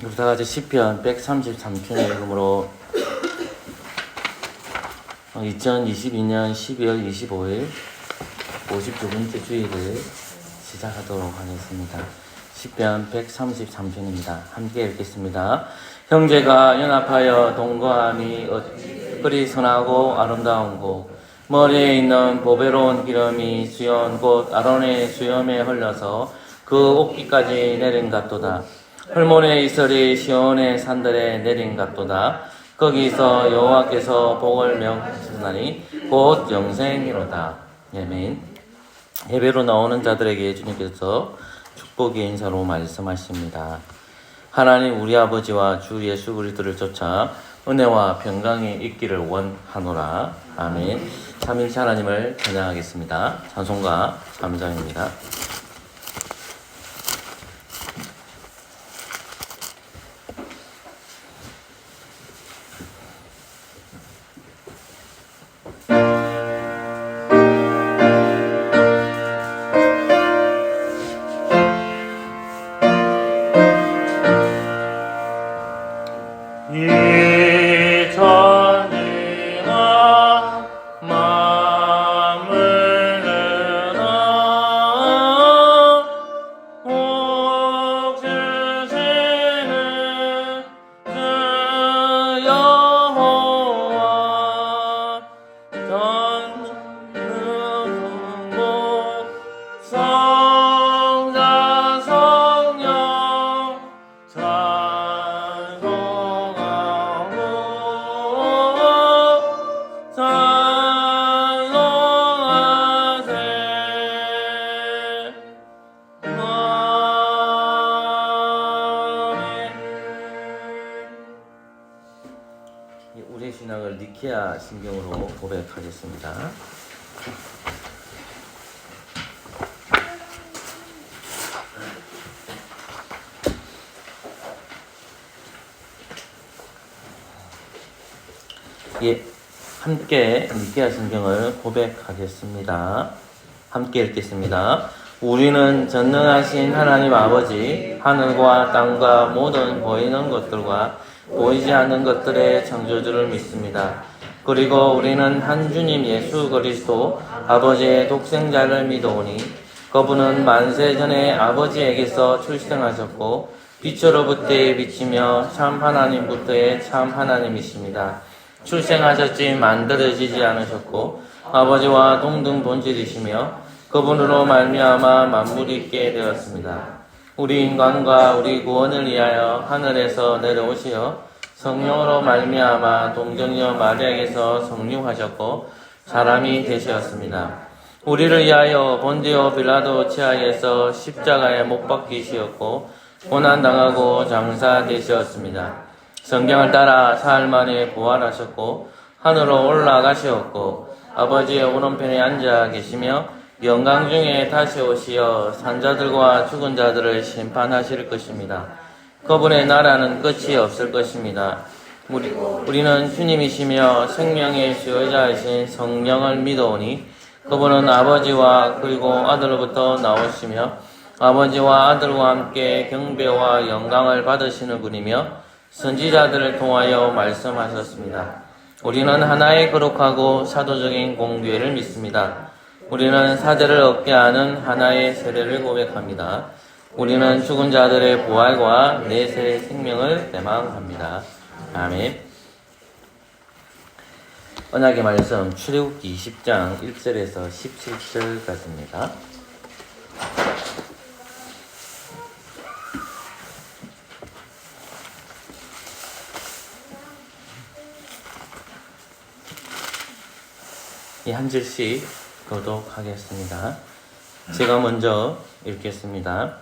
우리 다 같이 시편 133편 읽음으로 2022년 12월 25일 52번째 주일을 시작하도록 하겠습니다. 시편 133편입니다. 함께 읽겠습니다. 형제가 연합하여 동거함이 그리 선하고 아름다운 곳, 머리에 있는 보배로운 기름이 수염 곧 아론의 수염에 흘러서 그 옷깃까지 내린 같도다. 헐몬의 이슬이 시온의 산들에 내린 같도다. 거기서 여호와께서 복을 명하시나니 곧 영생이로다. 아멘. 예배로 나오는 자들에게 주님께서 축복의 인사로 말씀하십니다. 하나님 우리 아버지와 주 예수 그리스도를 쫓아 은혜와 평강이 있기를 원하노라. 아멘. 삼위일체 하나님을 찬양하겠습니다. 찬송가 3장입니다. 우리의 신앙을 니케아 신경으로 고백하겠습니다. 예, 함께 니케아 신경을 고백하겠습니다. 함께 읽겠습니다. 우리는 전능하신 하나님 아버지, 하늘과 땅과 모든 보이는 것들과 보이지 않는 것들의 창조주를 믿습니다. 그리고 우리는 한 주님 예수 그리스도 아버지의 독생자를 믿어오니 그분은 만세 전에 아버지에게서 출생하셨고 빛으로부터의 빛이며 참 하나님부터의 참 하나님이십니다. 출생하셨지 만들어지지 않으셨고 아버지와 동등 본질이시며 그분으로 말미암아 만물이 있게 되었습니다. 우리 인간과 우리 구원을 위하여 하늘에서 내려오시어 성령으로 말미암아 동정녀 마리아에게서 성육하셨고 사람이 되셨습니다. 우리를 위하여 본디오 빌라도 치하에서 십자가에 못 박히시었고 고난당하고 장사되셨습니다. 성경을 따라 사흘 만에 부활하셨고 하늘로 올라가셨고 아버지의 오른편에 앉아 계시며 영광 중에 다시 오시어 산자들과 죽은 자들을 심판하실 것입니다. 그분의 나라는 끝이 없을 것입니다. 우리는 주님이시며 생명의 수요자이신 성령을 믿어오니 그분은 아버지와 그리고 아들로부터 나오시며 아버지와 아들과 함께 경배와 영광을 받으시는 분이며 선지자들을 통하여 말씀하셨습니다. 우리는 하나의 거룩하고 사도적인 공교회를 믿습니다. 우리는 사제를 얻게 하는 하나의 세례를 고백합니다. 우리는 죽은 자들의 부활과 내세의 생명을 대망합니다. 아멘. 언약의 말씀 출애굽기 20장 1절에서 17절까지입니다. 이 한 절씩 교독하겠습니다. 제가 먼저 읽겠습니다.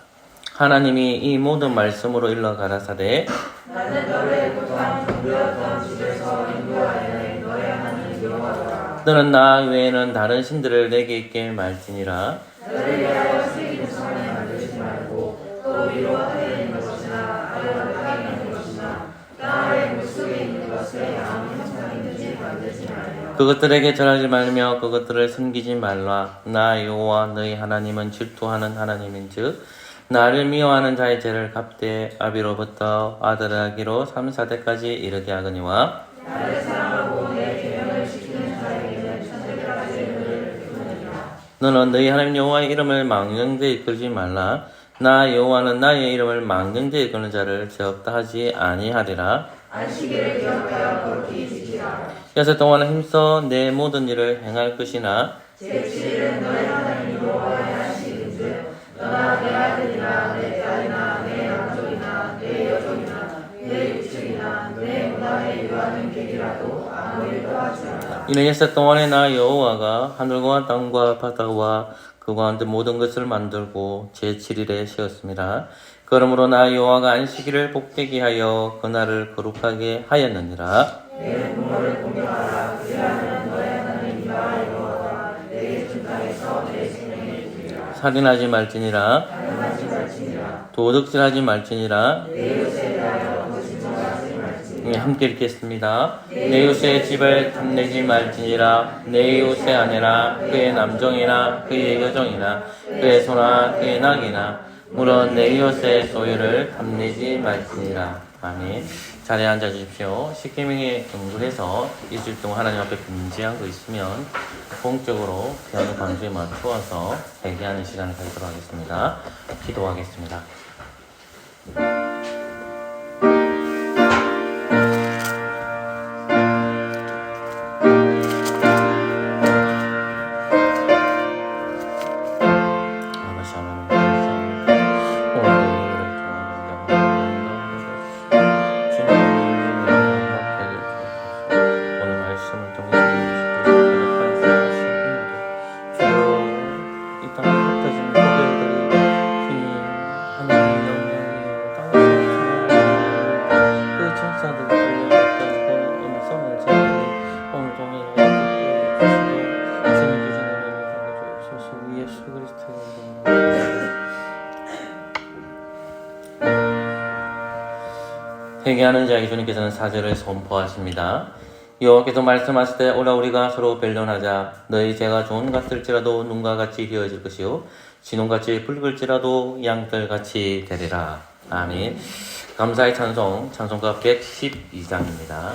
하나님이 이 모든 말씀으로 일러 가라사대 나는 너를 고탕 정되었던 집에서 인도하여 너의 하나님 여호와라. 너는 나 외에는 다른 신들을 내게 있게 말지니라. 너를 위하여 새긴 우상을 만들지 말고 또 위로 하늘에 있는 것이나 아래 땅에 있는 것이나 땅 아래 물속에 있는 것을 아무 형상이든지 만들지 말며 그것들에게 절하지 말며 그것들을 섬기지 말라. 나 여호와 너희 하나님은 질투하는 하나님인즉 나를 미워하는 자의 죄를 갚되 아비로부터 아들아기로 3, 4대까지 이르게 하거니와 나를 사랑하고 내 계명을 지키는 자에게는 천대까지 은혜를 베푸느니라. 너는 너희 하나님 여호와의 이름을 망령되이 이끌지 말라. 나 여호와는 나의 이름을 망령되이 이끄는 자를 죄 없다 하지 아니하리라. 안식일을 기억하여 거룩히 지키라. 여섯 동안은 힘써 내 모든 일을 행할 것이나 제7일은 너의 하나님 여호와의 안식일인즉 너나 내 아들이나 내 딸이나 내 남종이나 내 여종이나 내 유축이나 내 문화에 유하는 객이라도 아무 일도 하지 말라. 이는 여섯 동안에 나 여호와가 하늘과 땅과 바다와 그 가운데 모든 것을 만들고 제7일에 쉬었습니다. 그러므로 나 여호와가 안식일을 복되게 하여 그날을 거룩하게 하였느니라. 내 부모를 공경하라. 그리하면 너의 하나님 여호와가 내게 준 땅에서 내 생명을 주리라. 살인하지 말지니라. 가늠하지 말지니라. 도둑질하지 말지니라. 내 이웃에 대하여 거짓말하지 말지니라. 함께 읽겠습니다. 내 이웃의 집을 탐내지 말지니라. 내 이웃의 아내나 그의 남종이나 그의 여종이나 그의 소나 그의 낙이나 물론 내 이웃의 소유를 탐내지 말지니라. 아멘. 자리에 앉아 주십시오. 십계명에 연구해서 일주일 동안 하나님 앞에 금지한 거 있으면 공적으로 피아노 반주에 맞추어서 회개하는 시간을 가지도록 하겠습니다. 기도하겠습니다. 회개하는 자에게 주님께서는 사절을 선포하십니다. 여호와께서 말씀하시되 오라 우리가 서로 변론하자. 너희 죄가 종 같을지라도 눈과 같이 휘어질 것이요 진홍같이 붉을지라도 양털같이 되리라. 아멘. 감사의 찬송, 찬송가 112장입니다.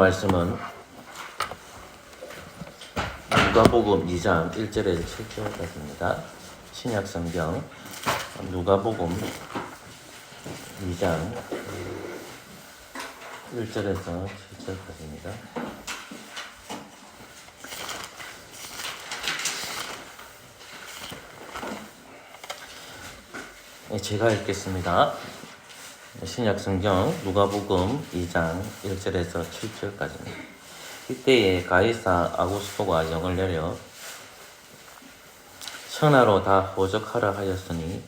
말씀은 누가복음 2장 1절에서 7절까지입니다. 신약성경 누가복음 2장 1절에서 7절까지입니다. 제가 읽겠습니다. 신약성경 누가복음 2장 1절에서 7절까지입니다. 이때에 가이사 아구스토가 영을 내려 천하로 다 호적하라 하였으니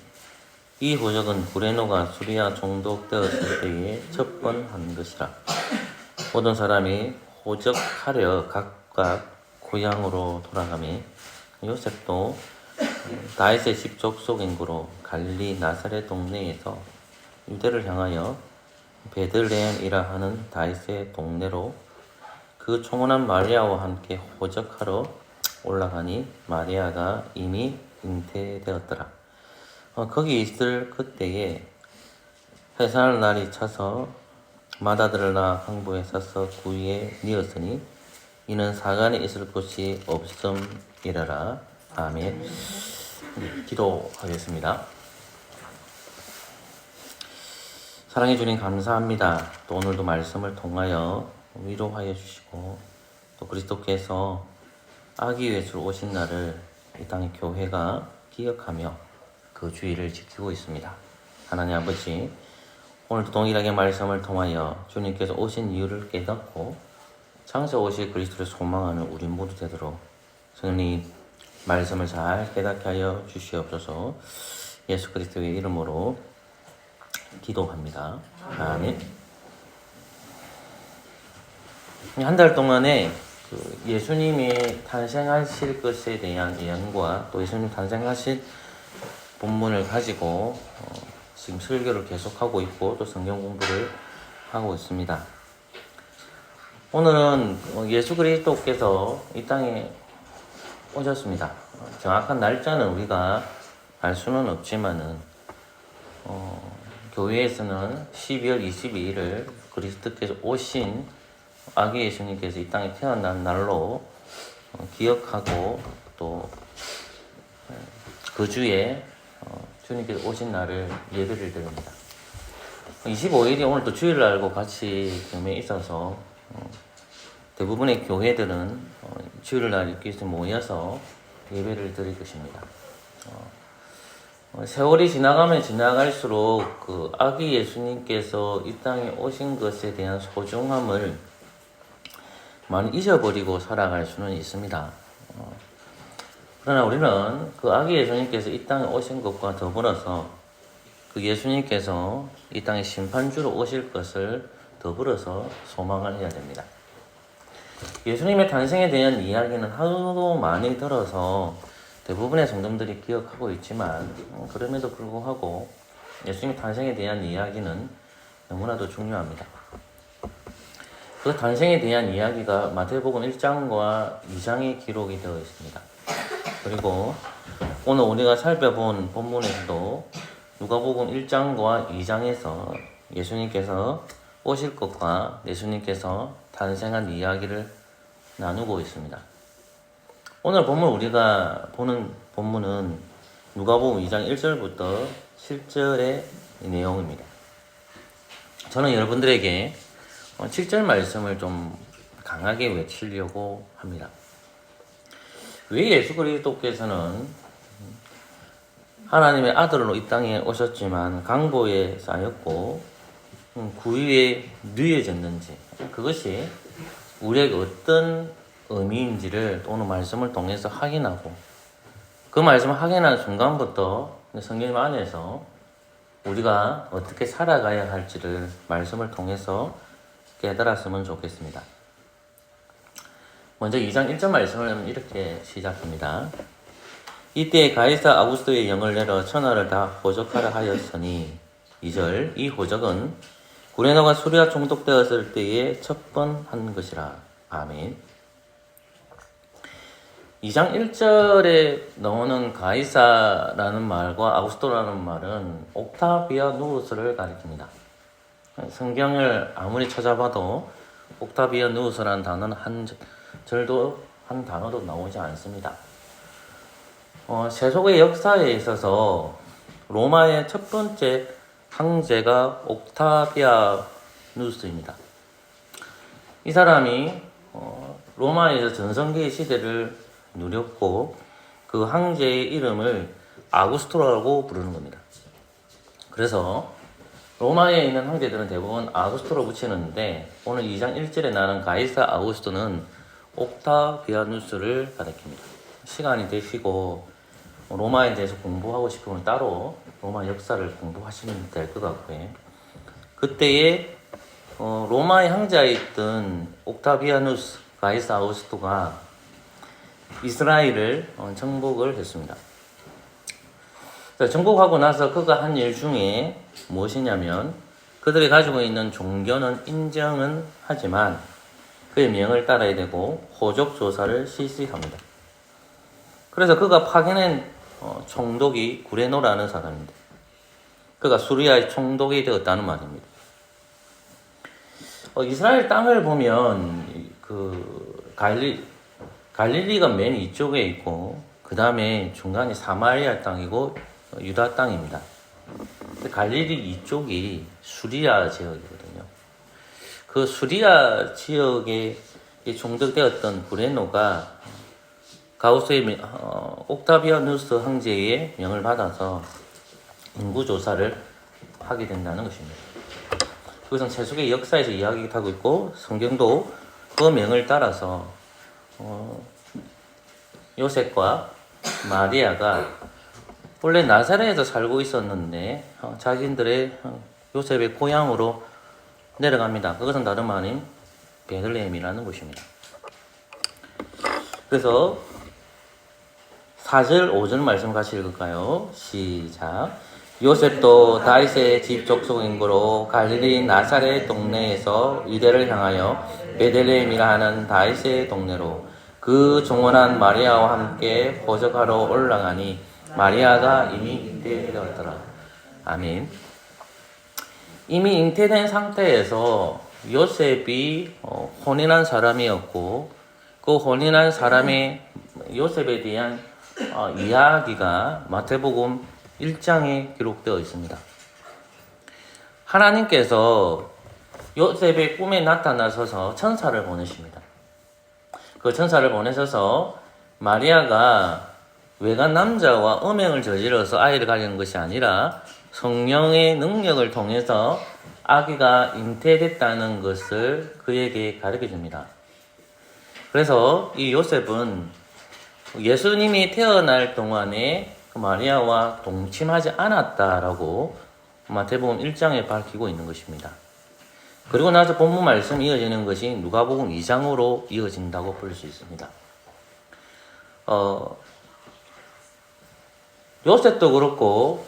이 호적은 구레노가 수리아 총독되었을 때에 첫 번 한 것이라. 모든 사람이 호적하려 각각 고향으로 돌아가며 요셉도 다윗의 집 족속 인구로 갈릴리 나사렛 동네에서 유대를 향하여 베들레헴이라 하는 다윗의 동네로 그 청혼한 마리아와 함께 호적하러 올라가니 마리아가 이미 잉태되었더라. 거기 있을 그때에 회사할 날이 차서 맏아들을 낳아 항부에 싸서 구유에 뉘었으니 이는 사간에 있을 곳이 없음이라라. 아멘. 기도하겠습니다. 사랑해 주님 감사합니다. 또 오늘도 말씀을 통하여 위로하여 주시고 또 그리스도께서 아기 예수로 오신 날을 이 땅의 교회가 기억하며 그 주의를 지키고 있습니다. 하나님 아버지, 오늘도 동일하게 말씀을 통하여 주님께서 오신 이유를 깨닫고 장차 오실 그리스도를 소망하는 우리 모두 되도록 주님 말씀을 잘 깨닫게 하여 주시옵소서. 예수 그리스도의 이름으로 기도합니다. 아멘. 한 달 동안에 예수님이 탄생하실 것에 대한 예언과 또 예수님 탄생하실 본문을 가지고 지금 설교를 계속하고 있고 또 성경 공부를 하고 있습니다. 오늘은 예수 그리스도께서 이 땅에 오셨습니다. 정확한 날짜는 우리가 알 수는 없지만은 교회에서는 12월 22일을 그리스도께서 오신 아기 예수님께서 이 땅에 태어난 날로 기억하고 또 그 주에 주님께서 오신 날을 예배를 드립니다. 25일이 오늘 또 주일을 알고 같이 겸해 있어서 대부분의 교회들은 주일날 이렇게 모여서 예배를 드릴 것입니다. 세월이 지나가면 지나갈수록 그 아기 예수님께서 이 땅에 오신 것에 대한 소중함을 많이 잊어버리고 살아갈 수는 있습니다. 그러나 우리는 그 아기 예수님께서 이 땅에 오신 것과 더불어서 그 예수님께서 이 땅에 심판주로 오실 것을 더불어서 소망을 해야 됩니다. 예수님의 탄생에 대한 이야기는 하도 많이 들어서 대부분의 성도들이 기억하고 있지만 그럼에도 불구하고 예수님의 탄생에 대한 이야기는 너무나도 중요합니다. 그 탄생에 대한 이야기가 마태복음 1장과 2장에 기록이 되어 있습니다. 그리고 오늘 우리가 살펴본 본문에서도 누가복음 1장과 2장에서 예수님께서 오실 것과 예수님께서 탄생한 이야기를 나누고 있습니다. 오늘 본문 우리가 보는 본문은 누가복음 2장 1절부터 7절의 내용입니다. 저는 여러분들에게 7절 말씀을 좀 강하게 외치려고 합니다. 왜 예수 그리스도께서는 하나님의 아들로 이 땅에 오셨지만 강보에 쌓였고 구유에 누여졌는지 그것이 우리에게 어떤 의미인지를 오늘 말씀을 통해서 확인하고 그 말씀을 확인한 순간부터 성경 안에서 우리가 어떻게 살아가야 할지를 말씀을 통해서 깨달았으면 좋겠습니다. 먼저 2장 1절 말씀을 이렇게 시작합니다. 이때 가이사 아구스토의 영을 내려 천하를 다 호적하라 하였으니 2절 이 호적은 구레노가 수리아 총독되었을 때에 첫 번 한 것이라. 아멘. 2장 1절에 나오는 가이사라는 말과 아구스토라는 말은 옥타비아누스를 가리킵니다. 성경을 아무리 찾아봐도 옥타비아누스라는 단어는 한 단어도 나오지 않습니다. 세속의 역사에 있어서 로마의 첫 번째 황제가 옥타비아누스입니다. 이 사람이 로마에서 전성기의 시대를 누렸고 그 황제의 이름을 아구스토라고 부르는 겁니다. 그래서 로마에 있는 황제들은 대부분 아구스토로 붙이는데 오늘 2장 1절에 나오는 가이사 아구스토는 옥타비아누스를 가리킵니다. 시간이 되시고 로마에 대해서 공부하고 싶으면 따로 로마 역사를 공부하시면 될 것 같고요. 그때에 로마의 황제에 있던 옥타비아누스 가이사 아구스토가 이스라엘을 정복을 했습니다. 정복하고 나서 그가 한 일 중에 무엇이냐면 그들이 가지고 있는 종교는 인정은 하지만 그의 명을 따라야 되고 호적 조사를 실시합니다. 그래서 그가 파견한 총독이 구레노라는 사람입니다. 그가 수리아의 총독이 되었다는 말입니다. 이스라엘 땅을 보면 그 갈릴리가 맨 이쪽에 있고 그 다음에 중간이 사마리아 땅이고 유다 땅입니다. 갈릴리 이쪽이 수리아 지역이거든요. 그 수리아 지역에 총독되었던 구레노가 가우스의 옥타비아누스 황제의 명을 받아서 인구조사를 하게 된다는 것입니다. 그것은 세속의 역사에서 이야기하고 있고 성경도 그 명을 따라서 요셉과 마리아가 원래 나사렛에서 살고 있었는데 자신들의 요셉의 고향으로 내려갑니다. 그것은 다름 아닌 베들레헴이라는 곳입니다. 그래서 4절 5절 말씀 같이 읽을까요? 시작. 요셉도 다윗의 집 족속인 거로 갈릴리 나사렛 동네에서 유대를 향하여 베들레헴이라 하는 다윗의 동네로 그 종원한 마리아와 함께 호적하러 올라가니 마리아가 이미 잉태되었더라. 아멘. 이미 잉태된 상태에서 요셉이 혼인한 사람이었고 그 혼인한 사람의 요셉에 대한 이야기가 마태복음 1장에 기록되어 있습니다. 하나님께서 요셉의 꿈에 나타나셔서 천사를 보내십니다. 그 천사를 보내셔서 마리아가 외간 남자와 음행을 저질러서 아이를 가지는 것이 아니라 성령의 능력을 통해서 아기가 잉태됐다는 것을 그에게 가르쳐 줍니다. 그래서 이 요셉은 예수님이 태어날 동안에 마리아와 동침하지 않았다라고 마태복음 1장에 밝히고 있는 것입니다. 그리고 나서 본문 말씀 이어지는 것이 누가복음 2장으로 이어진다고 볼 수 있습니다. 요셉도 그렇고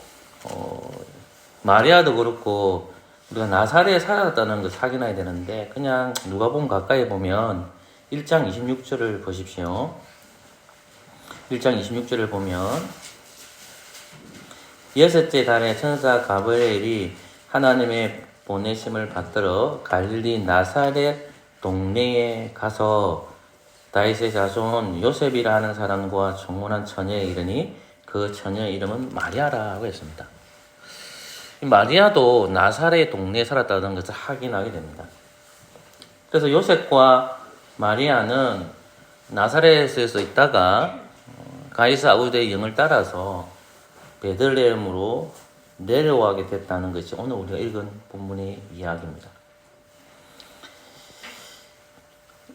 마리아도 그렇고 우리가 나사렛에 살았다는 걸 확인해야 되는데 그냥 누가복음 가까이 보면 1장 26절을 보십시오. 1장 26절을 보면 여섯째 달에 천사 가브리엘이 하나님의 보내심을 받들어 갈릴리 나사렛 동네에 가서 다윗의 자손 요셉이라 하는 사람과 종문한 처녀에 이르니 그 처녀 이름은 마리아라고 했습니다. 이 마리아도 나사렛 동네에 살았다는 것을 확인하게 됩니다. 그래서 요셉과 마리아는 나사렛에서 있다가 가이사 아구스토의 영을 따라서 베들레헴으로 내려가게 됐다는 것이 오늘 우리가 읽은 본문의 이야기입니다.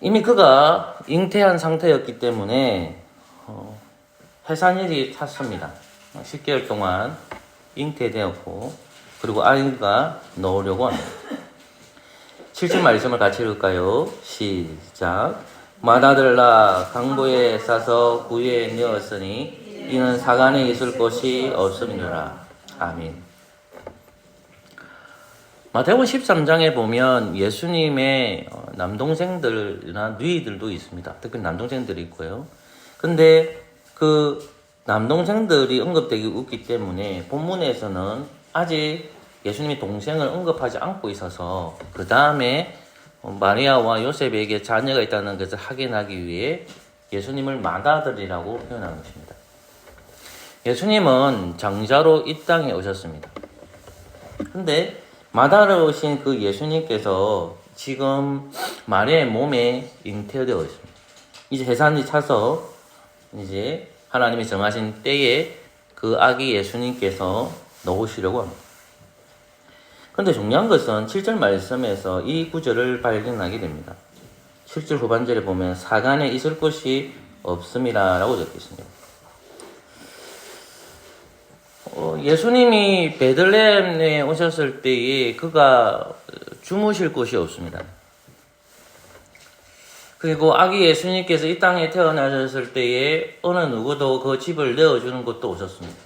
이미 그가 잉태한 상태였기 때문에 해산일이 찼습니다. 10개월 동안 잉태되었고 그리고 아이가 나오려고 합니다. 7절 말씀을 같이 읽을까요? 시작. 맏아들라 강보에 싸서 구유에 넣었으니 이는 사간에 있을 곳이 없음이니라. 아멘. 마태복음 13장에 보면 예수님의 남동생들이나 누이들도 있습니다. 특히 남동생들이 있고요. 근데 그 남동생들이 언급되기 없기 때문에 본문에서는 아직 예수님의 동생을 언급하지 않고 있어서 그 다음에 마리아와 요셉에게 자녀가 있다는 것을 확인하기 위해 예수님을 맏아들이라고 표현하는 것입니다. 예수님은 장자로 이 땅에 오셨습니다. 근데 맏아들로 오신 그 예수님께서 지금 마리아의 몸에 잉태되어 있습니다. 이제 해산이 차서 이제 하나님이 정하신 때에 그 아기 예수님께서 나오시려고 합니다. 그런데 중요한 것은 7절 말씀에서 이 구절을 발견하게 됩니다. 7절 후반절에 보면 사간에 있을 곳이 없음이라 라고 적혀 있습니다. 예수님이 베들레헴에 오셨을 때에 그가 주무실 곳이 없습니다. 그리고 아기 예수님께서 이 땅에 태어나셨을 때에 어느 누구도 그 집을 내어주는 곳도 없었습니다.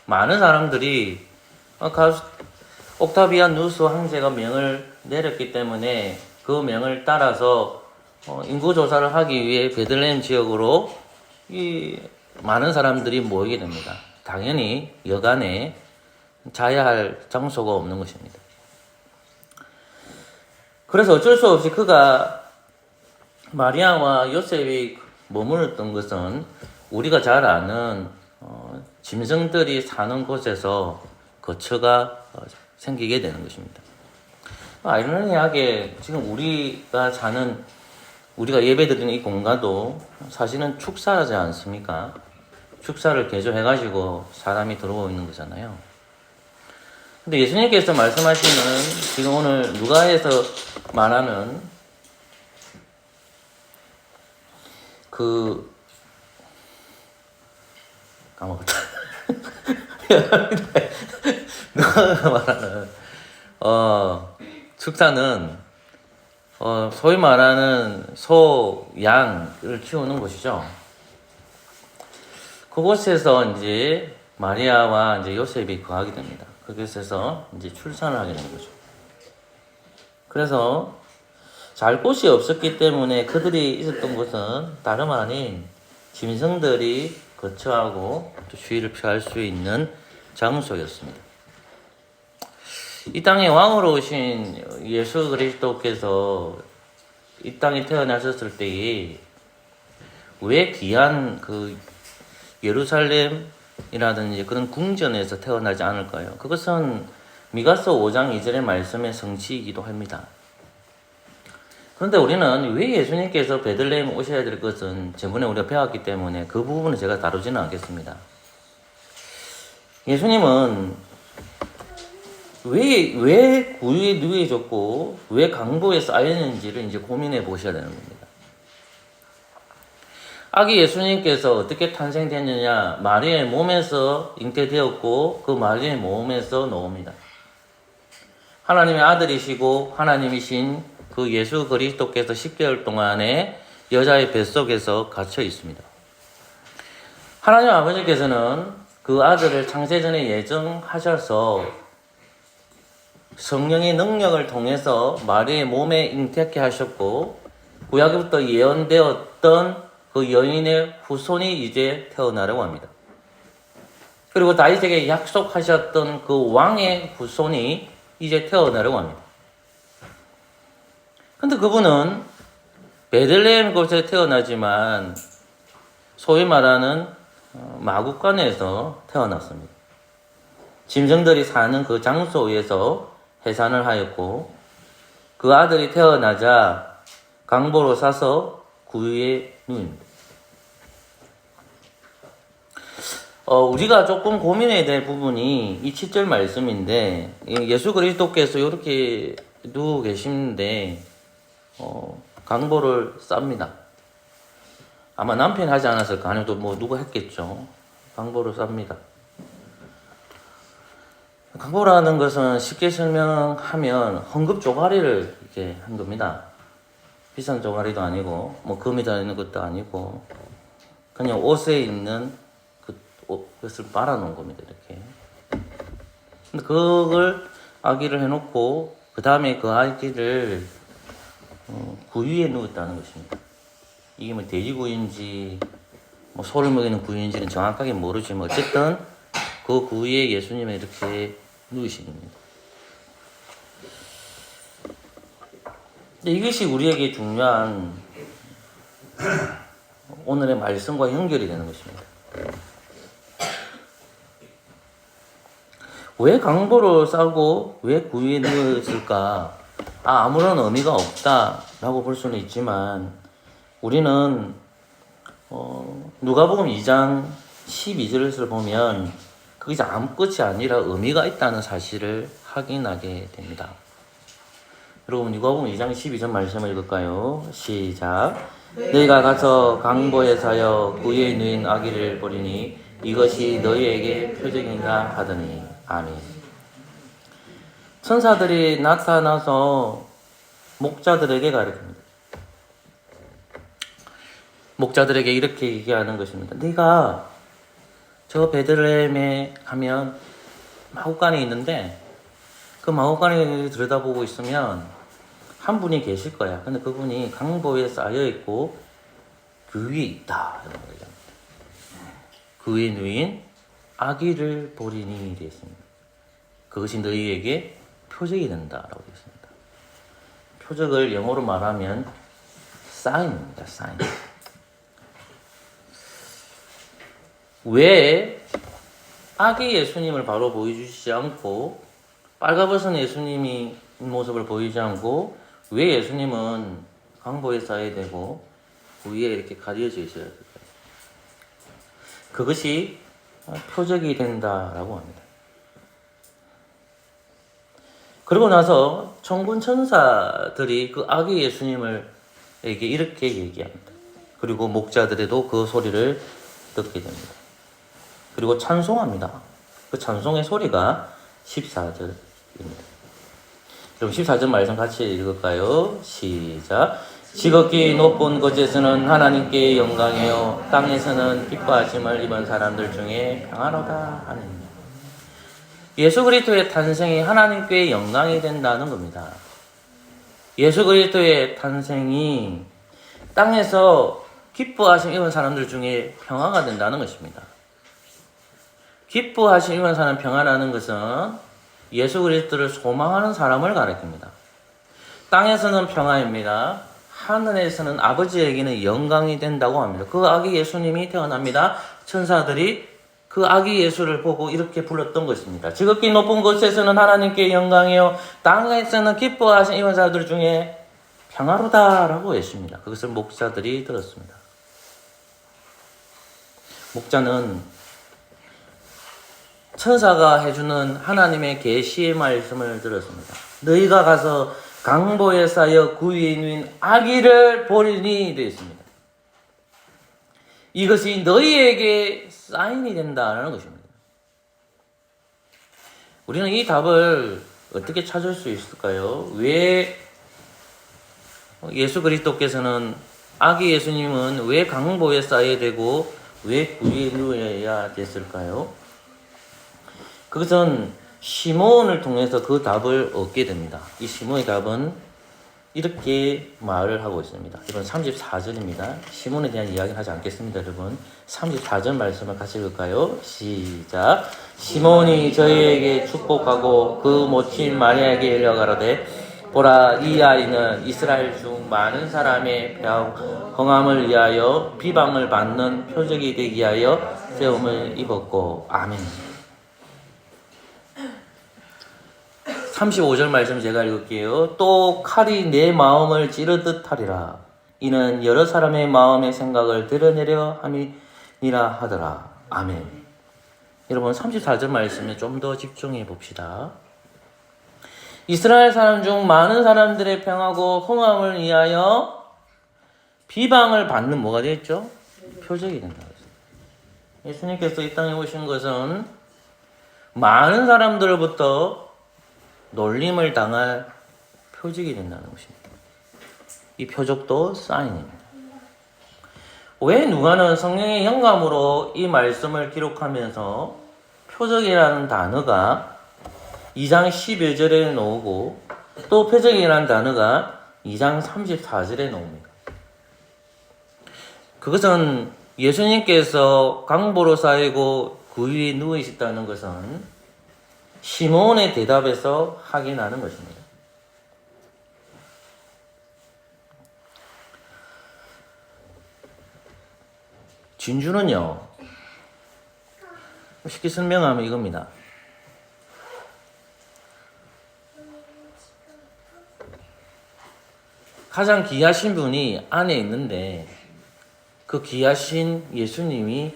많은 사람들이 옥타비안 누스 황제가 명을 내렸기 때문에 그 명을 따라서 인구조사를 하기 위해 베들레헴 지역으로 이 많은 사람들이 모이게 됩니다. 당연히 여간에 자야 할 장소가 없는 것입니다. 그래서 어쩔 수 없이 그가 마리아와 요셉이 머물렀던 것은 우리가 잘 아는 짐승들이 사는 곳에서 거처가 생기게 되는 것입니다. 아이러니하게 지금 우리가 예배드리는 이 공간도 사실은 축사하지 않습니까? 축사를 개조해가지고 사람이 들어오고 있는 거잖아요. 근데 예수님께서 말씀하시는 지금 오늘 누가에서 말하는 까먹었다. 누가 말하는 축사는 소위 말하는 소, 양을 키우는 곳이죠. 그곳에서 이제 마리아와 이제 요셉이 거하게 됩니다. 그곳에서 이제 출산을 하게 되는 거죠. 그래서 잘 곳이 없었기 때문에 그들이 있었던 곳은 다름 아닌 짐승들이 거처하고 또 주의를 피할 수 있는 장소였습니다. 이 땅에 왕으로 오신 예수 그리스도께서 이 땅에 태어나셨을 때에 왜 귀한 예루살렘이라든지 그런 궁전에서 태어나지 않을까요? 그것은 미가서 5장 2절의 말씀의 성취이기도 합니다. 그런데 우리는 왜 예수님께서 베들레헴 오셔야 될 것은 저번에 우리가 배웠기 때문에 그 부분은 제가 다루지는 않겠습니다. 예수님은 왜 구유에 누워졌고 왜 강보에 쌓였는지를 이제 고민해 보셔야 되는 겁니다. 아기 예수님께서 어떻게 탄생됐느냐? 마리아의 몸에서 잉태되었고 그 마리아의 몸에서 나옵니다. 하나님의 아들이시고 하나님이신 그 예수 그리스도께서 10개월 동안에 여자의 뱃속에서 갇혀 있습니다. 하나님 아버지께서는 그 아들을 창세전에 예정하셔서 성령의 능력을 통해서 마리아의 몸에 잉태케 하셨고 구약부터 예언되었던 그 여인의 후손이 이제 태어나려고 합니다. 그리고 다윗에게 약속하셨던 그 왕의 후손이 이제 태어나려고 합니다. 근데 그분은 베들레헴 곳에 태어나지만 소위 말하는 마구간에서 태어났습니다. 짐승들이 사는 그 장소에서 해산을 하였고 그 아들이 태어나자 강보로 싸서 구유에 누입니다. 우리가 조금 고민해야 될 부분이 이 7절 말씀인데 예수 그리스도께서 이렇게 누워 계시는데 강보를 쌉니다. 아마 남편이 하지 않았을까? 아니면 또 누가 했겠죠. 강보를 쌉니다. 강보라는 것은 쉽게 설명하면 헌금 쪼가리를 이렇게 한 겁니다. 비싼 쪼가리도 아니고 금이 달리는 것도 아니고 그냥 옷에 있는 그것을 빨아놓은 겁니다. 이렇게. 근데 그걸 아기를 해놓고 그 다음에 그 아기를 구유에 누웠다는 것입니다. 이게 돼지구유인지 소를 먹이는 구유인지는 정확하게 모르지만 어쨌든 그 구유에 예수님이 이렇게 누우신 겁니다. 근데 이것이 우리에게 중요한 오늘의 말씀과 연결이 되는 것입니다. 왜 강보를 싸고 왜 구유에 누웠을까? 아무런 의미가 없다라고 볼 수는 있지만 우리는 누가복음 2장 12절을 보면 그것이 아무것이 아니라 의미가 있다는 사실을 확인하게 됩니다. 여러분 누가복음 2장 12절 말씀을 읽을까요? 시작. 너희가 가서 강보에 사여 구유에 누인 아기를 보리니 이것이 너희에게 표적인가 하더니 아멘. 천사들이 나타나서 목자들에게 가르칩니다. 목자들에게 이렇게 얘기하는 것입니다. 네가 저 베들레헴에 가면 마구간이 있는데 그 마구간을 들여다보고 있으면 한 분이 계실 거야. 근데 그분이 강보에 쌓여 있고 그 위에 있다. 이런 거죠. 그 위에 누인 아기를 보리니 되어 있습니다. 그것이 너희에게 표적이 된다라고 되어 있습니다. 표적을 영어로 말하면 sign입니다. sign. 왜 아기 예수님을 바로 보여주시지 않고 빨가벗은 예수님이 모습을 보이지 않고 왜 예수님은 강보에 쌓여야 되고 위에 이렇게 가려져 있어야 될까요? 그것이 표적이 된다라고 합니다. 그러고 나서 천군 천사들이 그 아기 예수님에게 이렇게 얘기합니다. 그리고 목자들에도 그 소리를 듣게 됩니다. 그리고 찬송합니다. 그 찬송의 소리가 14절입니다. 그럼 14절 말씀 같이 읽을까요? 시작. 지극히 높은 곳에서는 하나님께 영광이요 땅에서는 기뻐하심을 입은 사람들 중에 평안하다 하느니라. 예수 그리스도의 탄생이 하나님께 영광이 된다는 겁니다. 예수 그리스도의 탄생이 땅에서 기뻐하심 입은 사람들 중에 평화가 된다는 것입니다. 기뻐하심 입은 사람 평안하는 것은 예수 그리스도를 소망하는 사람을 가리킵니다. 땅에서는 평화입니다. 하늘에서는 아버지에게는 영광이 된다고 합니다. 그 아기 예수님이 태어납니다. 천사들이 그 아기 예수를 보고 이렇게 불렀던 것입니다. 지극히 높은 곳에서는 하나님께 영광이요 땅에서는 기뻐하신 이런 자들 중에 평화로다라고 했습니다. 그것을 목자들이 들었습니다. 목자는 천사가 해주는 하나님의 계시의 말씀을 들었습니다. 너희가 가서 강보에 쌓여 그 위에 누인 아기를 보리니 되어 있습니다. 이것이 너희에게 사인이 된다는 것입니다. 우리는 이 답을 어떻게 찾을 수 있을까요? 왜 예수 그리스도께서는 아기 예수님은 왜 강보에 쌓여야 되고 왜 그 위에 누워야 됐을까요? 그것은 시몬을 통해서 그 답을 얻게 됩니다. 이 시몬의 답은 이렇게 말을 하고 있습니다. 이건 34절입니다. 시몬에 대한 이야기는 하지 않겠습니다, 여러분. 34절 말씀을 같이 읽을까요? 시작. 시몬이 저희에게 축복하고 그 모친 마리아에게 일러가로되 보라, 이 아이는 이스라엘 중 많은 사람의 경함을 위하여 비방을 받는 표적이 되기 위하여 세움을 입었고 아멘. 35절 말씀 제가 읽을게요. 또 칼이 내 마음을 찌르듯 하리라. 이는 여러 사람의 마음의 생각을 드러내려 함이니라 하더라. 아멘. 여러분 34절 말씀에 좀 더 집중해 봅시다. 이스라엘 사람 중 많은 사람들의 평하고 흥함을 위하여 비방을 받는 뭐가 되겠죠? 표적이 된다. 예수님께서 이 땅에 오신 것은 많은 사람들로부터 놀림을 당할 표적이 된다는 것입니다. 이 표적도 사인입니다. 왜 누가는 성령의 영감으로 이 말씀을 기록하면서 표적이라는 단어가 2장 12절에 나오고 또 표적이라는 단어가 2장 34절에 나옵니다. 그것은 예수님께서 강보로 쌓이고 그 위에 누워 있었다는 것은 시몬의 대답에서 확인하는 것입니다. 진주는요, 쉽게 설명하면 이겁니다. 가장 귀하신 분이 안에 있는데 그 귀하신 예수님이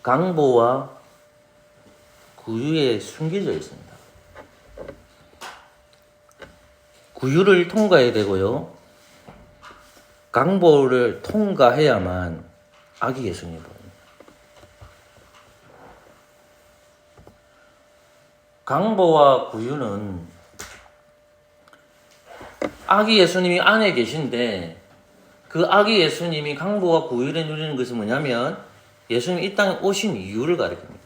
강보와 구유에 숨겨져 있습니다. 구유를 통과해야 되고요. 강보를 통과해야만 아기 예수님이 보입니다. 강보와 구유는 아기 예수님이 안에 계신데 그 아기 예수님이 강보와 구유를 누리는 것은 뭐냐면 예수님이 이 땅에 오신 이유를 가리킵니다.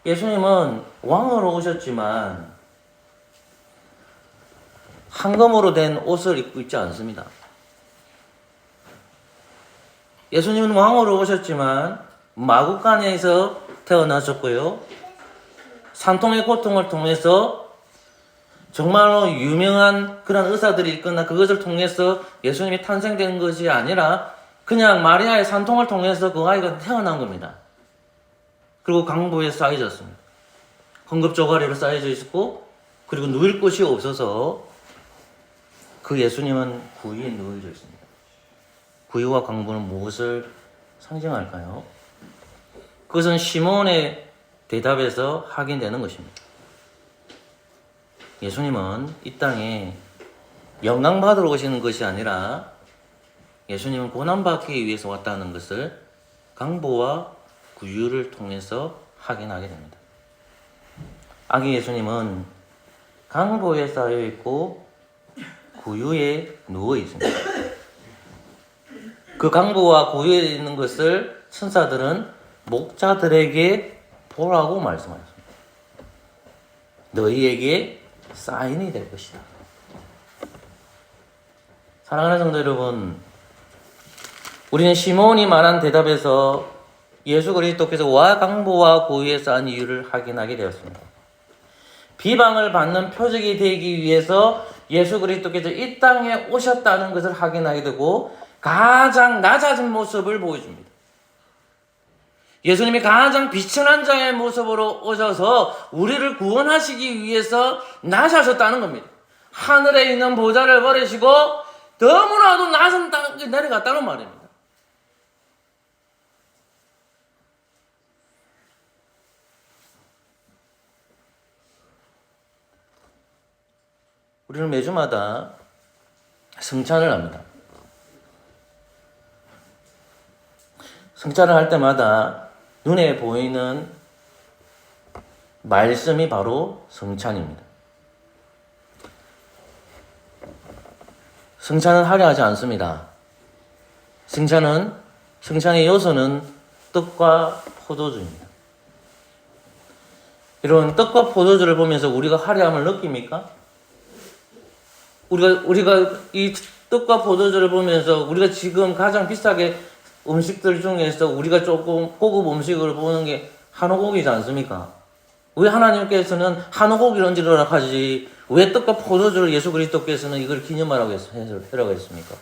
예수님은 왕으로 오셨지만 황금으로 된 옷을 입고 있지 않습니다. 예수님은 왕으로 오셨지만 마구간에서 태어나셨고요. 산통의 고통을 통해서 정말로 유명한 그런 의사들이 있거나 그것을 통해서 예수님이 탄생된 것이 아니라 그냥 마리아의 산통을 통해서 그 아이가 태어난 겁니다. 그리고 강보에 쌓여졌습니다. 헝겊조가리로 쌓여져 있었고 그리고 누울 곳이 없어서 그 예수님은 구유에 누워져 있습니다. 구유와 강보는 무엇을 상징할까요? 그것은 시몬의 대답에서 확인되는 것입니다. 예수님은 이 땅에 영광받으러 오시는 것이 아니라 예수님은 고난받기 위해서 왔다는 것을 강보와 구유를 통해서 확인하게 됩니다. 아기 예수님은 강보에 쌓여 있고 구유에 누워 있습니다. 그 강보와 구유에 있는 것을 천사들은 목자들에게 보라고 말씀하셨습니다. 너희에게 사인이 될 것이다. 사랑하는 성도 여러분, 우리는 시몬이 말한 대답에서 예수 그리스도께서 와 강보와 구유에 쌓은 이유를 확인하게 되었습니다. 비방을 받는 표적이 되기 위해서 예수 그리스도께서 이 땅에 오셨다는 것을 확인하게 되고 가장 낮아진 모습을 보여줍니다. 예수님이 가장 비천한 자의 모습으로 오셔서 우리를 구원하시기 위해서 나셔셨다는 겁니다. 하늘에 있는 보좌를 버리시고 너무나도 낮은 땅에 내려갔다는 말입니다. 우리는 매주마다 성찬을 합니다. 성찬을 할 때마다 눈에 보이는 말씀이 바로 성찬입니다. 성찬은 하려 하지 않습니다. 성찬의 요소는 떡과 포도주입니다. 이런 떡과 포도주를 보면서 우리가 화려함을 느낍니까? 우리가 이 떡과 포도주를 보면서 우리가 지금 가장 비싸게 음식들 중에서 우리가 조금 고급 음식을 보는 게 한우고기지 않습니까? 왜 하나님께서는 한우고기를 얹으라 하지 왜 떡과 포도주를 예수 그리스도께서는 이걸 기념하라고 하라고 했습니까?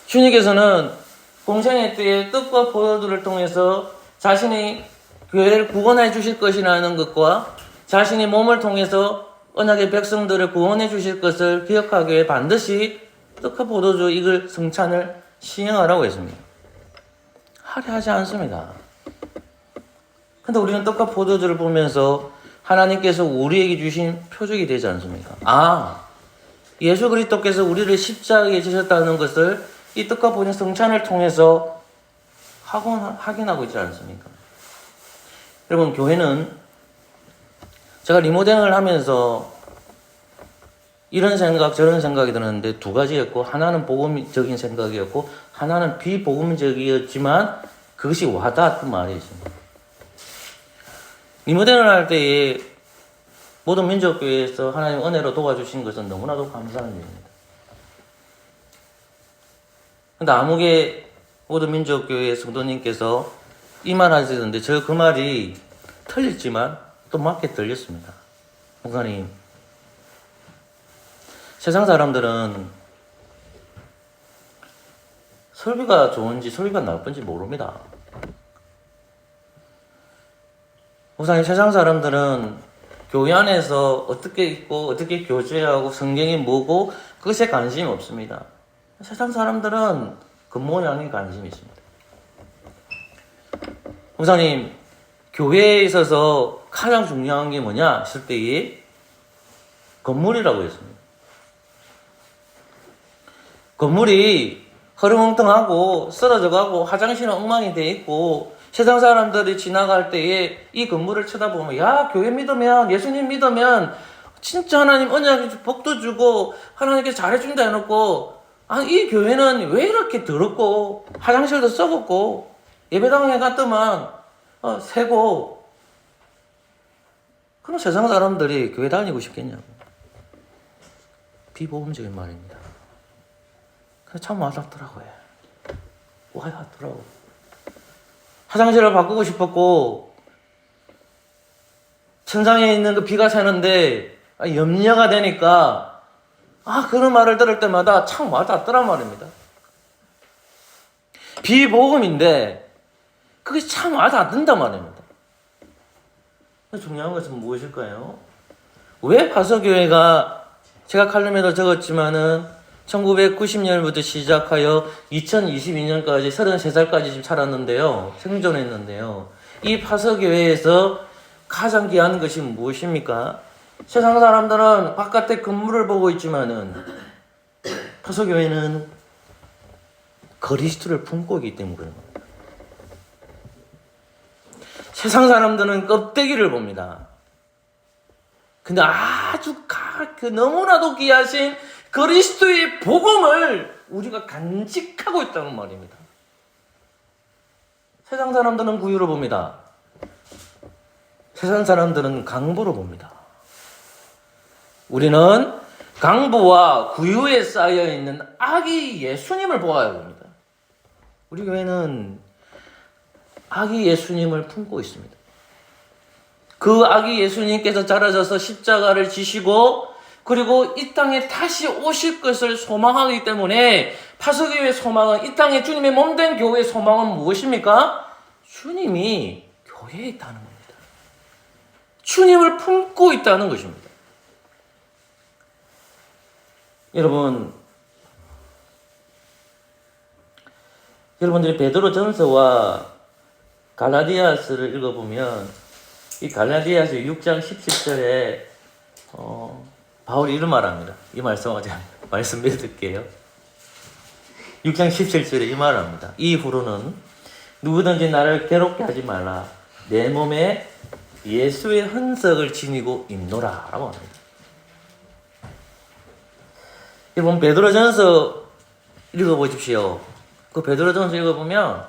주님께서는 공생의 때에 떡과 포도주를 통해서 자신이 교회를 구원해 주실 것이라는 것과 자신이 몸을 통해서 언약의 백성들을 구원해 주실 것을 기억하기 위해 반드시 떡과 포도주 이걸 성찬을 시행하라고 했습니다. 하려 하지 않습니다. 근데 우리는 떡과 포도주를 보면서 하나님께서 우리에게 주신 표적이 되지 않습니까? 예수 그리스도께서 우리를 십자가에 지셨다는 것을 이 떡과 포도주 성찬을 통해서 확인하고 있지 않습니까? 여러분, 교회는 제가 리모델링을 하면서 이런 생각 저런 생각이 드는데 두 가지였고 하나는 복음적인 생각이었고 하나는 비복음적이었지만 그것이 와닿았던 말이 있습니다. 리모델링을 할 때에 모든 민족교회에서 하나님 은혜로 도와주신 것은 너무나도 감사한 일입니다. 근데 아무개 모든 민족교회 성도님께서 이 말 하시던데 저 그 말이 틀렸지만 또 맞게 들렸습니다. 목사님, 세상 사람들은 설교가 좋은지 설교가 나쁜지 모릅니다. 우선 세상 사람들은 교회 안에서 어떻게 있고 어떻게 교제하고 성경이 뭐고 그것에 관심이 없습니다. 세상 사람들은 겉모양에 관심이 있습니다. 목사님, 교회에 있어서 가장 중요한 게 뭐냐 했을 때에 건물이라고 했습니다. 건물이 허름엉텅하고 쓰러져가고 화장실은 엉망이 돼 있고 세상 사람들이 지나갈 때에 이 건물을 쳐다보면 야, 교회 믿으면, 예수님 믿으면 진짜 하나님 언약 복도 주고 하나님께 잘해준다 해놓고 이 교회는 왜 이렇게 더럽고 화장실도 썩었고 예배당에 갔더만 새고. 그럼 세상 사람들이 교회 다니고 싶겠냐고. 비보험적인 말입니다. 그래서 참 와닿더라고요. 와닿더라고. 화장실을 바꾸고 싶었고 천장에 있는 그 비가 새는데 염려가 되니까 그런 말을 들을 때마다 참 와닿더란 말입니다. 비복음인데 그게 참 와닿는단 말입니다. 중요한 것은 무엇일까요? 왜 파서교회가 제가 칼럼에도 적었지만은 1990년부터 시작하여 2022년까지 33살까지 지금 살았는데요. 생존했는데요. 이 파서교회에서 가장 귀한 것이 무엇입니까? 세상 사람들은 바깥에 건물을 보고 있지만은 파서교회는 그리스도를 품고 있기 때문에 그런 겁니다. 세상 사람들은 껍데기를 봅니다. 근데 아주 너무나도 귀하신 그리스도의 복음을 우리가 간직하고 있다는 말입니다. 세상 사람들은 구유를 봅니다. 세상 사람들은 강보로 봅니다. 우리는 강보와 구유에 쌓여있는 아기 예수님을 보아야 합니다. 우리 교회는 아기 예수님을 품고 있습니다. 그 아기 예수님께서 자라셔서 십자가를 지시고 그리고 이 땅에 다시 오실 것을 소망하기 때문에 파서교회의 소망은 이 땅에 주님의 몸된 교회의 소망은 무엇입니까? 주님이 교회에 있다는 겁니다. 주님을 품고 있다는 것입니다. 여러분들이 베드로전서와 갈라디아서를 읽어보면 이 갈라디아서 6장 17절에 바울이 이런 말을 합니다. 이 말씀을 제가 말씀 믿을게요. 6장 17절에 이 말을 합니다. 이후로는 누구든지 나를 괴롭게 하지 말라. 내 몸에 예수의 흔적을 지니고 있노라 라고 합니다. 여러분 베드로전서 읽어보십시오. 그 베드로전서 읽어보면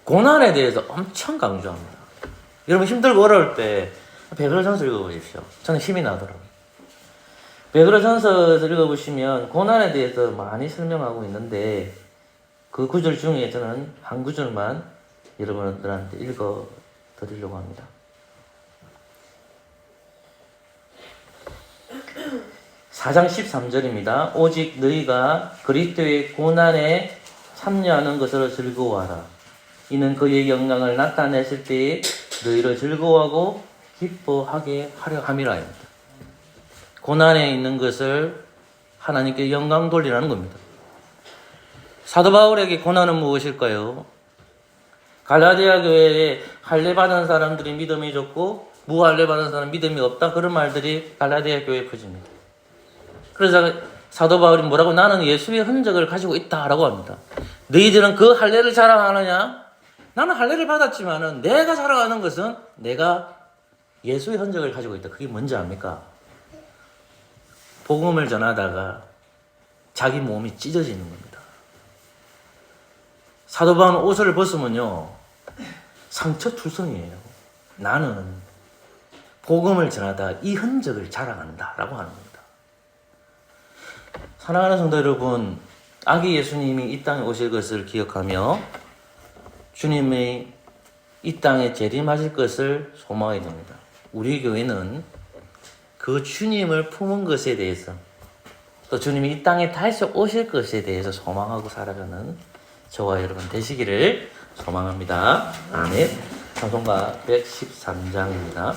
고난에 대해서 엄청 강조합니다. 여러분 힘들고 어려울 때 베드로전서 읽어보십시오. 저는 힘이 나더라고요. 베드로전서 읽어보시면 고난에 대해서 많이 설명하고 있는데 그 구절 중에 저는 한 구절만 여러분들한테 읽어드리려고 합니다. 4장 13절입니다. 오직 너희가 그리스도의 고난에 참여하는 것으로 즐거워하라. 이는 그의 영광을 나타내실 때에 너희를 즐거워하고 기뻐하게 하려 함이라입니다. 고난에 있는 것을 하나님께 영광 돌리라는 겁니다. 사도 바울에게 고난은 무엇일까요? 갈라디아 교회에 할례 받은 사람들이 믿음이 좋고 무할례 받은 사람은 믿음이 없다. 그런 말들이 갈라디아 교회에 퍼집니다. 그래서 사도 바울이 뭐라고? 나는 예수의 흔적을 가지고 있다라고 합니다. 너희들은 그 할례를 자랑하느냐? 나는 할례를 받았지만은 내가 자랑하는 것은 내가 예수의 흔적을 가지고 있다. 그게 뭔지 압니까? 복음을 전하다가 자기 몸이 찢어지는 겁니다. 사도 바울은 옷을 벗으면요 상처 투성이에요. 나는 복음을 전하다 이 흔적을 자랑한다 라고 하는 겁니다. 사랑하는 성도 여러분, 아기 예수님이 이 땅에 오실 것을 기억하며 주님이 이 땅에 재림하실 것을 소망하게 됩니다. 우리 교회는 그 주님을 품은 것에 대해서 또 주님이 이 땅에 다시 오실 것에 대해서 소망하고 살아가는 저와 여러분 되시기를 소망합니다. 아멘. 찬송가 113장입니다.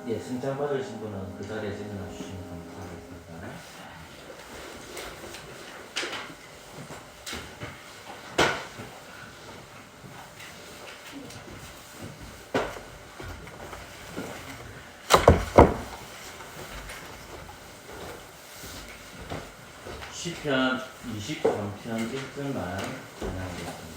예, 승장 받으신 분은 그 자리에 일어나 주시면 감사하겠습니다. 시편 23편 1절만 전하겠습니다.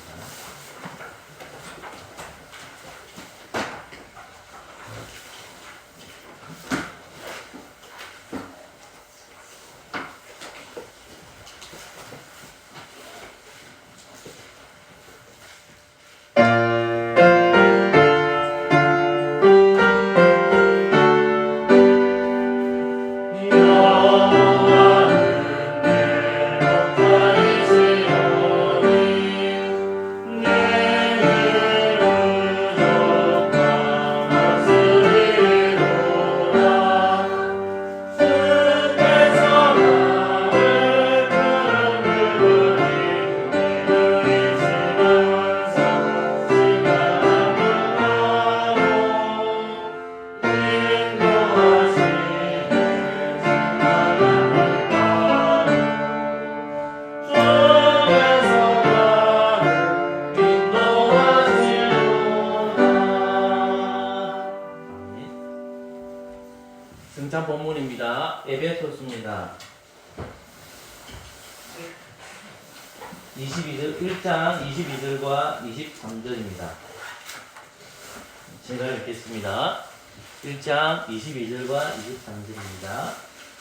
승찬 본문입니다. 에베소서입니다. 1장 22절과 23절입니다. 제가 읽겠습니다. 1장 22절과 23절입니다.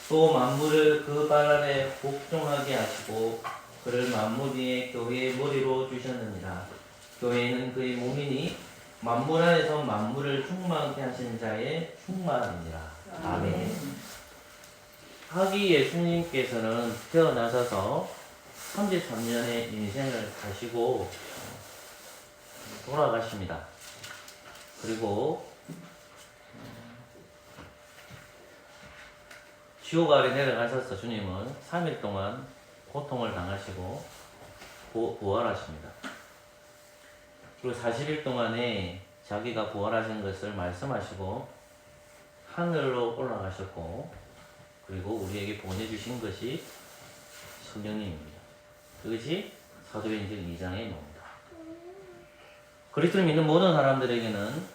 또 만물을 그 발 아래 복종하게 하시고 그를 만물 위에 교회의 머리로 주셨느니라. 교회는 그의 몸이니 만물 안에서 만물을 충만케 하신 자의 충만이니라. 아멘. 하기 예수님께서는 태어나셔서 33년의 인생을 사시고 돌아가십니다. 그리고 지옥 아래 내려가셔서 주님은 3일 동안 고통을 당하시고 부활하십니다. 그리고 40일 동안에 자기가 부활하신 것을 말씀하시고 하늘로 올라가셨고, 그리고 우리에게 보내주신 것이 성령님입니다. 그것이 사도행전 2장의 내용입니다. 그리스도를 믿는 모든 사람들에게는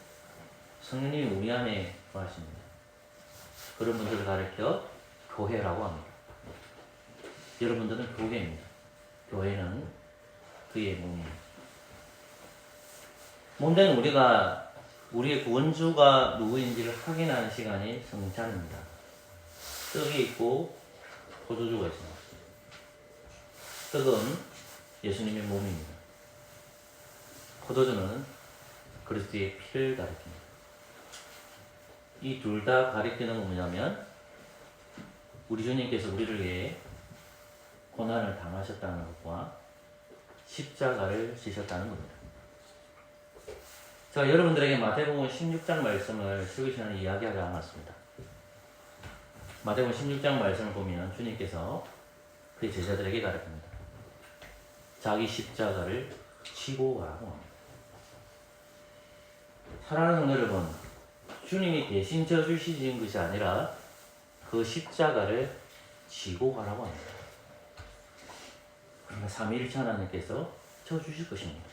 성령님이 우리 안에 거하십니다. 그런 분들을 가르쳐 교회라고 합니다. 여러분들은 교회입니다. 교회는 그의 몸입니다. 몸된 우리가 우리의 구원주가 누구인지를 확인하는 시간이 성찬입니다. 떡이 있고 포도주가 있습니다. 떡은 예수님의 몸입니다. 포도주는 그리스도의 피를 가리킵니다. 이 둘 다 가리키는 건 뭐냐면 우리 주님께서 우리를 위해 고난을 당하셨다는 것과 십자가를 지셨다는 겁니다. 제가 여러분들에게 마태복음 16장 말씀을 수요 시간에 이야기하지 않았습니다. 마태복음 16장 말씀을 보면 주님께서 그의 제자들에게 가르칩니다. 자기 십자가를 지고 가라고 합니다. 사랑하는 성도 여러분, 주님이 대신 져주시는 것이 아니라 그 십자가를 지고 가라고 합니다. 그러면 삼위일체 하나님께서 져주실 것입니다.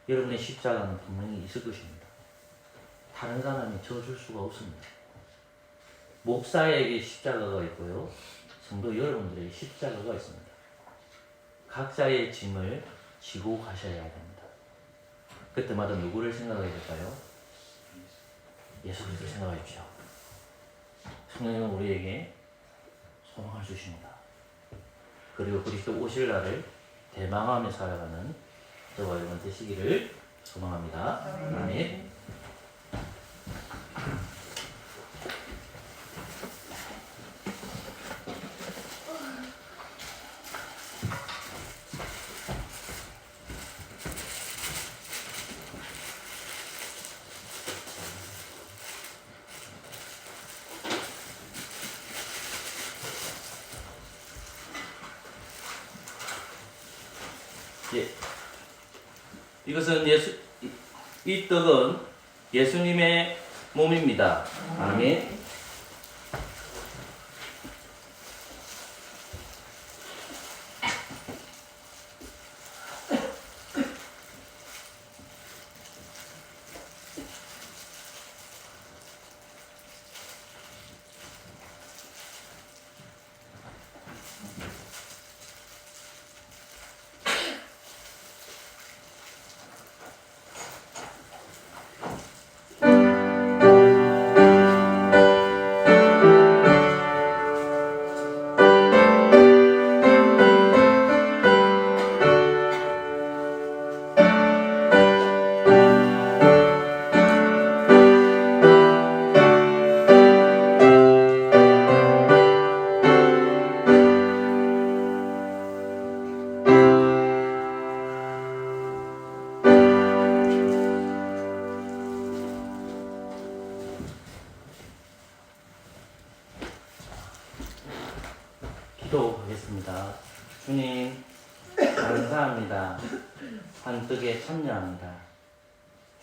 여러분의 십자가는 분명히 있을 것입니다. 다른 사람이 져줄 수가 없습니다. 목사에게 십자가가 있고요, 성도 여러분들에게 십자가가 있습니다. 각자의 짐을 지고 가셔야 됩니다. 그때마다 누구를 생각해야 될까요? 예수 그리스도를 생각해 주십시오. 성령님은 우리에게 소망을 주십니다. 그리고 그리스도 오실 날을 대망하며 살아가는 저와 여러분 되시기를 소망합니다. 아멘. 예. 이것은 이 떡은 예수님의 몸입니다. 아멘. 기도하겠습니다. 주님, 감사합니다. 한 떡에 참여합니다.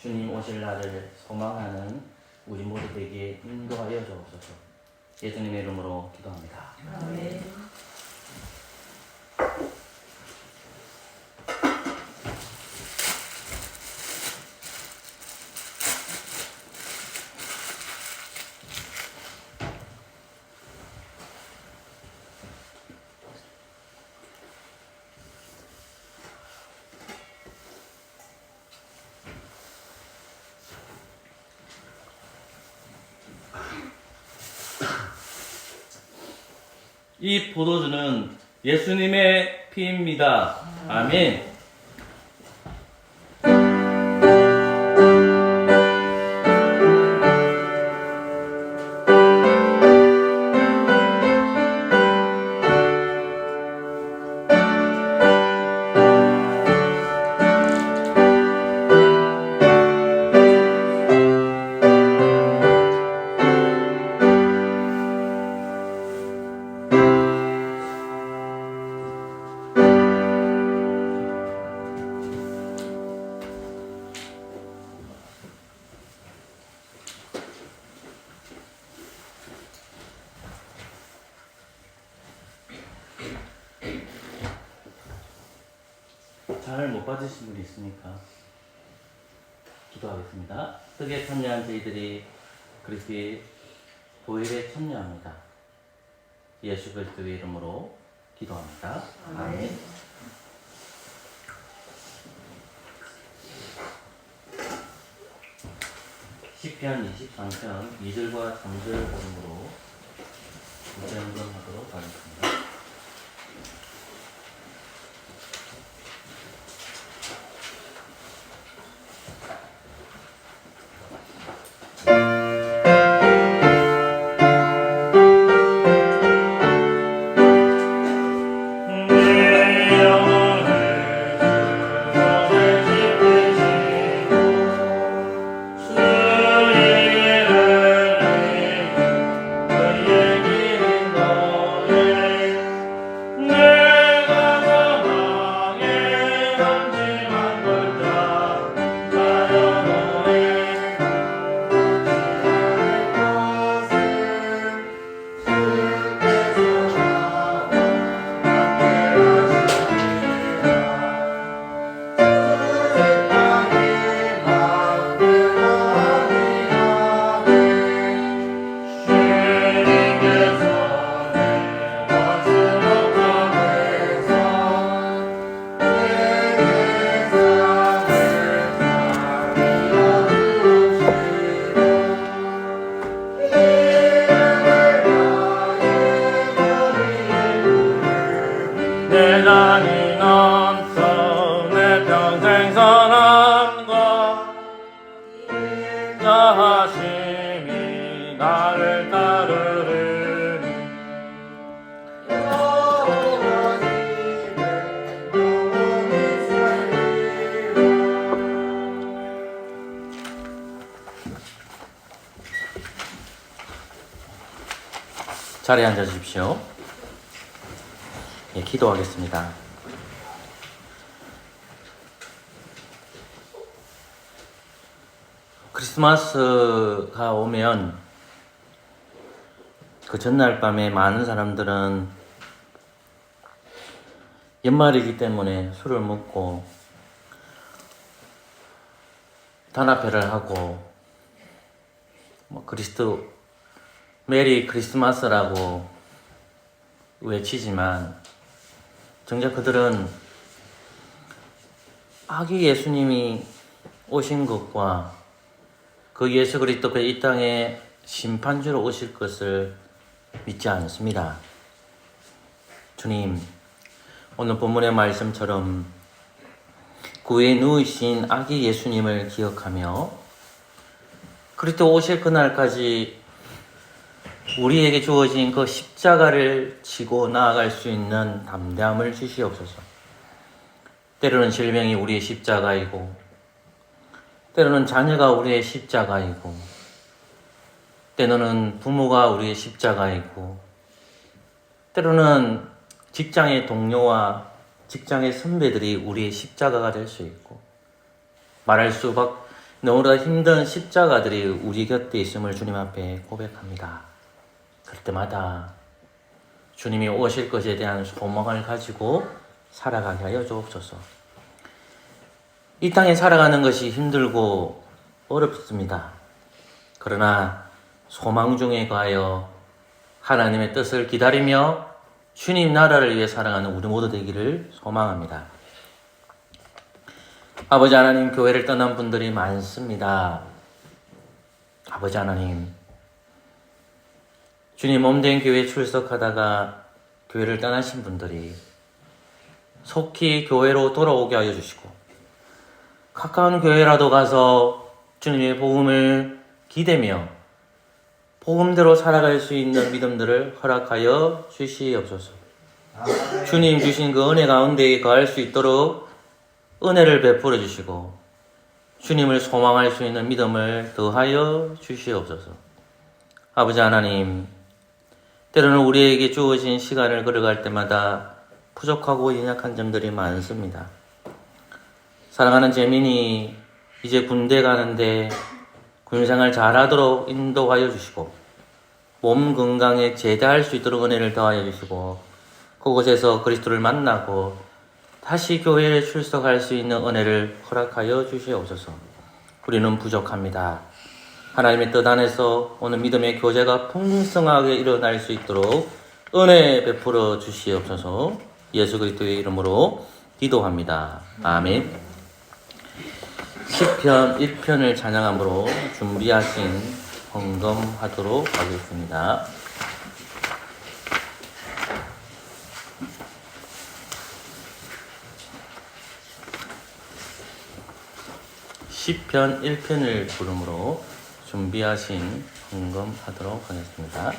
주님 오실 날을 소망하는 우리 모두에게 인도하여 주옵소서. 예수님의 이름으로 기도합니다. 아멘. 이 포도주는 예수님의 피입니다. 아멘. 잘 못 받으신 분이 있으니까 기도하겠습니다. 뜻에 참여한 저희들이 그리스도의 보혈에 참여합니다. 예수 그리스도의 이름으로 기도합니다. 아멘. 시편 23편 2절과 3절 보름으로 구제연금하도록 하겠습니다. 대단히 넘쳐 내 평생 선함과 자하심이 나를 따르르니 자리에 앉아 주십시오. 예, 기도하겠습니다. 크리스마스가 오면 그 전날 밤에 많은 사람들은 연말이기 때문에 술을 먹고 단합회를 하고 메리 크리스마스라고 외치지만 정작 그들은 아기 예수님이 오신 것과 그 예수 그리스도가 이 땅에 심판주로 오실 것을 믿지 않습니다. 주님, 오늘 본문의 말씀처럼 구에 누우신 아기 예수님을 기억하며 그리스도 오실 그날까지 우리에게 주어진 그 십자가를 지고 나아갈 수 있는 담대함을 주시옵소서. 때로는 질병이 우리의 십자가이고, 때로는 자녀가 우리의 십자가이고, 때로는 부모가 우리의 십자가이고, 때로는 직장의 동료와 직장의 선배들이 우리의 십자가가 될 수 있고, 말할 수밖에 너무나 힘든 십자가들이 우리 곁에 있음을 주님 앞에 고백합니다. 그럴 때마다 주님이 오실 것에 대한 소망을 가지고 살아가게 하여 주옵소서. 이 땅에 살아가는 것이 힘들고 어렵습니다. 그러나 소망 중에 가하여 하나님의 뜻을 기다리며 주님 나라를 위해 살아가는 우리 모두 되기를 소망합니다. 아버지 하나님, 교회를 떠난 분들이 많습니다. 아버지 하나님, 주님 몸된 교회에 출석하다가 교회를 떠나신 분들이 속히 교회로 돌아오게 하여 주시고, 가까운 교회라도 가서 주님의 복음을 기대며 복음대로 살아갈 수 있는 믿음들을 허락하여 주시옵소서. 주님 주신 그 은혜 가운데 거할 수 있도록 은혜를 베풀어 주시고 주님을 소망할 수 있는 믿음을 더하여 주시옵소서. 아버지 하나님, 때로는 우리에게 주어진 시간을 걸어갈 때마다 부족하고 연약한 점들이 많습니다. 사랑하는 재민이 이제 군대 가는데 군생활 잘하도록 인도하여 주시고 몸 건강에 제대할 수 있도록 은혜를 더하여 주시고 그곳에서 그리스도를 만나고 다시 교회에 출석할 수 있는 은혜를 허락하여 주시옵소서. 우리는 부족합니다. 하나님의 뜻 안에서 오늘 믿음의 교제가 풍성하게 일어날 수 있도록 은혜 베풀어 주시옵소서. 예수 그리스도의 이름으로 기도합니다. 아멘. 시편 1편을 찬양함으로 준비하신 헌금하도록 하겠습니다. 시편 1편을 부름으로 준비하신 헌금하도록 하겠습니다.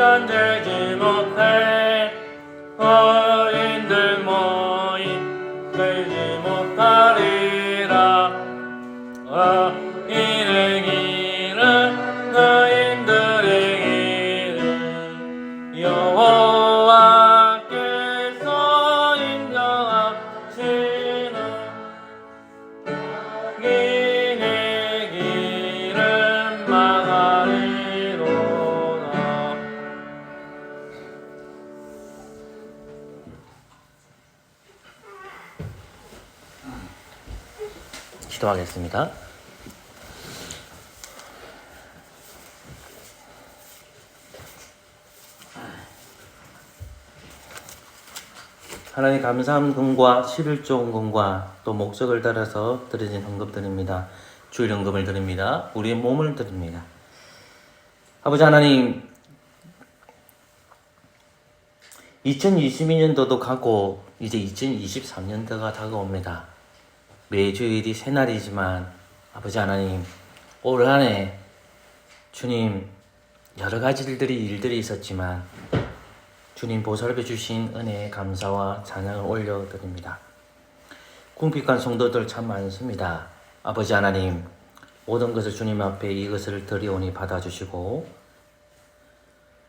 견디지 못해 어인들 모임 되지 못하리라. 어인의 길은 너인들의 길은 여호와께서 인정하시는 어인의 길은 망하리로다. 기도하겠습니다. 하나님 감사한 금과 11조 금과 또 목적을 따라서 드려진 헌금 드립니다. 주일 헌금을 드립니다. 우리의 몸을 드립니다. 아버지 하나님, 2022년도도 가고 이제 2023년도가 다가옵니다. 매주일이 새날이지만 아버지 하나님, 올 한 해 주님 여러 가지 일들이 있었지만 주님 보살펴 주신 은혜에 감사와 찬양을 올려드립니다. 궁핍한 성도들 참 많습니다. 아버지 하나님, 모든 것을 주님 앞에 이것을 드리오니 받아주시고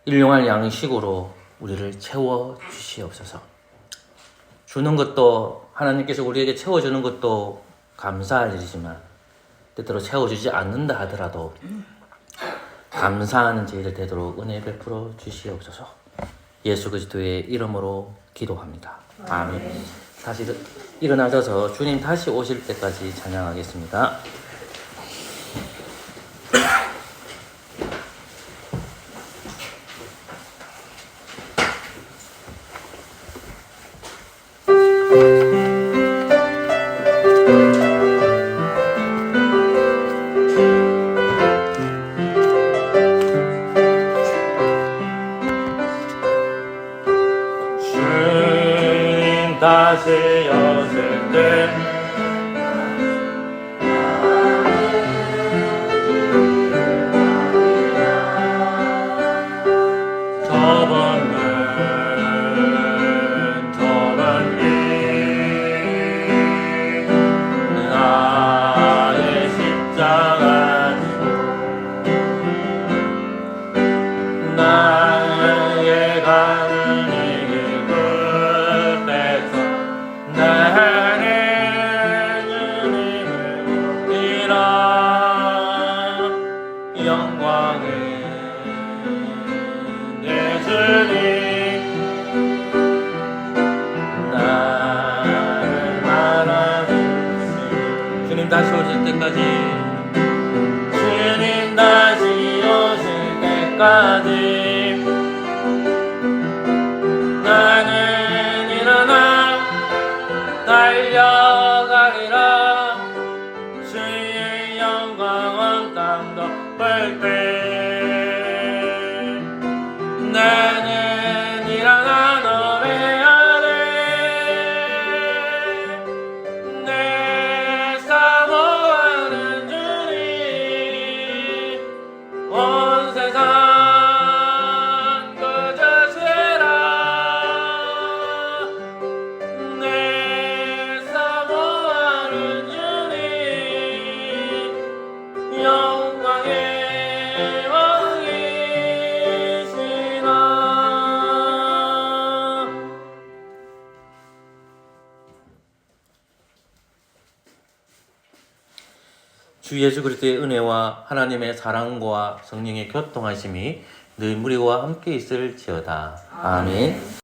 일용할 양식으로 우리를 채워주시옵소서. 주는 것도, 하나님께서 우리에게 채워주는 것도 감사할 일이지만 때때로 채워주지 않는다 하더라도 감사하는 저희들 되도록 은혜 베풀어 주시옵소서. 예수 그리스도의 이름으로 기도합니다. 아멘. 다시 일어나셔서 주님 다시 오실 때까지 찬양하겠습니다. 다시 오실 때 다시 오실 때까지 주님 다시 오실 때까지 나는 일어나 달려가리라 주의 영광 온 땅 덮을 때 나는 일어나 노래하네 내 사모하는 주님 온 세상 거저세라 내 사모하는 주님 영광의 왕이시라. 주 예수 그리스도의 은혜와 하나님의 사랑과 성령의 교통하심이 늘 우리와 함께 있을지어다. 아멘.